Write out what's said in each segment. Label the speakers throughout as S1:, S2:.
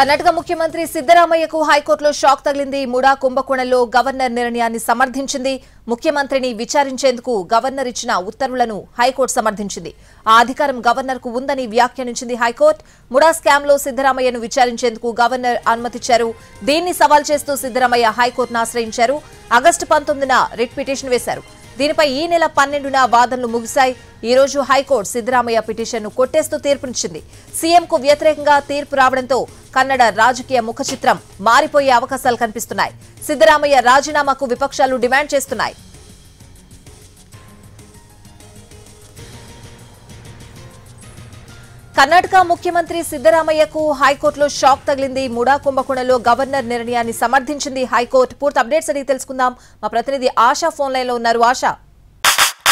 S1: కర్ణాటక ముఖ్యమంత్రి సిద్ధరామయ్యకు హైకోర్టులో షాక్ తగిలింది. ముడా కుంభకోణంలో గవర్నర్ నిర్ణయాన్ని సమర్థించింది. ముఖ్యమంత్రిని విచారించేందుకు గవర్నర్ ఇచ్చిన ఉత్తర్వులను హైకోర్టు సమర్థించింది. ఆ అధికారం గవర్నర్కు ఉందని వ్యాఖ్యానించింది హైకోర్టు. ముడా స్కామ్లో సిద్ధరామయ్యను విచారించేందుకు గవర్నర్ అనుమతిచ్చారు. దీన్ని సవాల్ చేస్తూ సిద్ధరామయ్య హైకోర్టును ఆశ్రయించారు. ఆగస్టు 19న రిట్ పిటిషన్ వేశారు. దీనిపై ఈ నెల 12న వాదనలు ముగిశాయి. ఈ రోజు హైకోర్టు సిద్ధరామయ్య పిటిషన్ను కొట్టేస్తూ తీర్పునిచ్చింది. సీఎంకు వ్యతిరేకంగా తీర్పు రావడంతో కన్నడ రాజకీయ ముఖచిత్రం మారిపోయే అవకాశాలు కనిపిస్తున్నాయి. సిద్ధరామయ్య రాజీనామాకు విపక్షాలు డిమాండ్ చేస్తున్నాయి. కర్ణాటక ముఖ్యమంత్రి సిద్ధరామయ్యకు హైకోర్టులో షాక్ తగిలింది. ముడా కుంభకోణంలో గవర్నర్ నిర్ణయాన్ని సమర్థించింది హైకోర్టు. పూర్తి అప్డేట్స్ అడిగి తెలుసుకుందాం. మా ప్రతినిధి ఆశా ఫోన్ లైన్ లో ఉన్నారు. ASHA,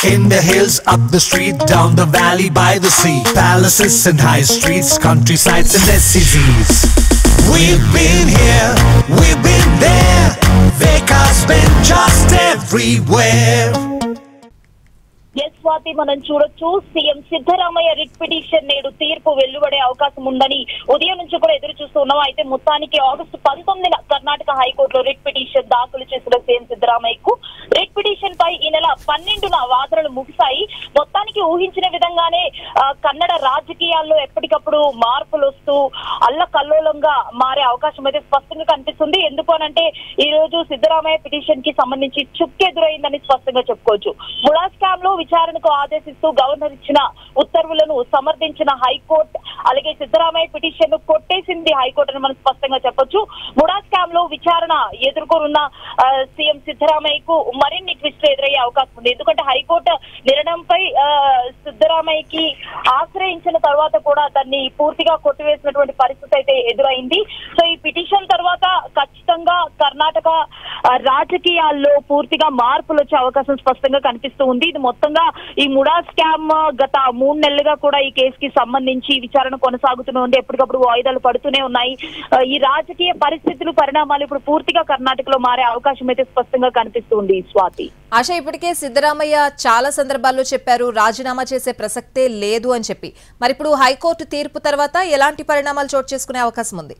S2: In the hills, up the street, down the valley, by the sea, palaces and high streets, countrysides and SCZs. We've been here, we've been there, Veka's been just everywhere.
S3: Swathi, మనం చూడొచ్చు CM Siddaramaiah writ petition నేడు తీర్పు వెలువడే అవకాశం ఉందని ఉదయం నుంచి కూడా ఎదురు చూస్తూ ఉన్నాం. అయితే మొత్తానికి ఆగస్టు 19న కర్ణాటక హైకోర్టులో రిట్ పిటిషన్ దాఖలు చేసిన సీఎం సిద్ధరామయ్యకు రిట్ పిటిషన్ పై ఈ నెల 12న వాదనలు ముగిశాయి. మొత్తానికి ఊహించిన విధంగానే కన్నడ రాజకీయాల్లో ఎప్పటికప్పుడు మార్పులు వస్తూ అల్లకల్లోలంగా మారే అవకాశం అయితే స్పష్టంగా కనిపిస్తుంది. ఎందుకు అనంటే ఈ రోజు సిద్ధరామయ్య పిటిషన్ కి సంబంధించి చుక్కెదురైందని స్పష్టంగా చెప్పుకోవచ్చు. ముడా స్కామ్ లో విచారణకు ఆదేశిస్తూ గవర్నర్ ఇచ్చిన ఉత్తర్వులను సమర్థించిన హైకోర్టు అలాగే సిద్ధరామయ్య పిటిషన్ ను కొట్టేసింది హైకోర్టు అని మనం స్పష్టంగా చెప్పొచ్చు. ముడా స్కామ్ లో విచారణ ఎదుర్కొనున్న సీఎం సిద్ధరామయ్యకు మరిన్ని ట్విస్టులు ఎదురయ్యే అవకాశం ఉంది. ఎందుకంటే హైకోర్టు నిర్ణయంపై సిద్ధరామయ్యకి ఆశ్రయించిన తర్వాత కూడా దాన్ని పూర్తిగా కొట్టివేసినటువంటి పరిస్థితి అయితే ఎదురైంది. సో ఈ పిటిషన్ తర్వాత ఖచ్చితంగా కర్ణాటక రాజకీయాల్లో పూర్తిగా మార్పులు వచ్చే అవకాశం స్పష్టంగా కనిపిస్తూ ఉంది. ఇది మొత్తంగా ఈ ముడా స్కామ్ గత 3 నెలలుగా కూడా ఈ కేసుకి సంబంధించి విచారణ కొనసాగుతూనే ఉంది. ఎప్పటికప్పుడు వాయిదాలు పడుతూనే ఉన్నాయి. ఈ రాజకీయ పరిస్థితులు పరిణామాలు ఇప్పుడు పూర్తిగా కర్ణాటకలో మారే అవకాశం అయితే స్పష్టంగా కనిపిస్తుంది. స్వాతి,
S1: ఆశ, ఇప్పటికే సిద్ధరామయ్య చాలా సందర్భాల్లో చెప్పారు రాజీనామా చేసే ప్రసక్తే లేదు అని చెప్పి. మరి ఇప్పుడు హైకోర్టు తీర్పు తర్వాత ఎలాంటి పరిణామాలు చోటు చేసుకునే అవకాశం ఉంది?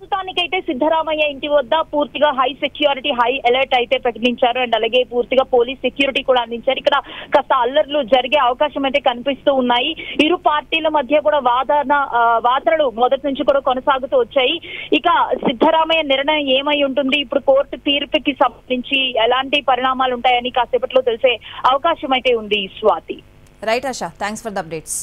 S3: ప్రస్తుతానికైతే సిద్ధరామయ్య ఇంటి వద్ద పూర్తిగా హై సెక్యూరిటీ, హై అలర్ట్ అయితే ప్రకటించారు. అండ్ అలాగే పూర్తిగా పోలీస్ సెక్యూరిటీ కూడా అందించారు. ఇక్కడ కాస్త అల్లర్లు జరిగే అవకాశం అయితే కనిపిస్తూ ఉన్నాయి. ఇరు పార్టీల మధ్య కూడా వాదనలు మొదటి నుంచి కూడా కొనసాగుతూ వచ్చాయి. ఇక సిద్ధరామయ్య నిర్ణయం ఏమై ఉంటుంది, ఇప్పుడు కోర్టు తీర్పుకి సంబంధించి ఎలాంటి పరిణామాలు ఉంటాయని కాసేపట్లో తెలిసే అవకాశం అయితే ఉంది. Swathi,
S1: right ASHA, thanks for the updates.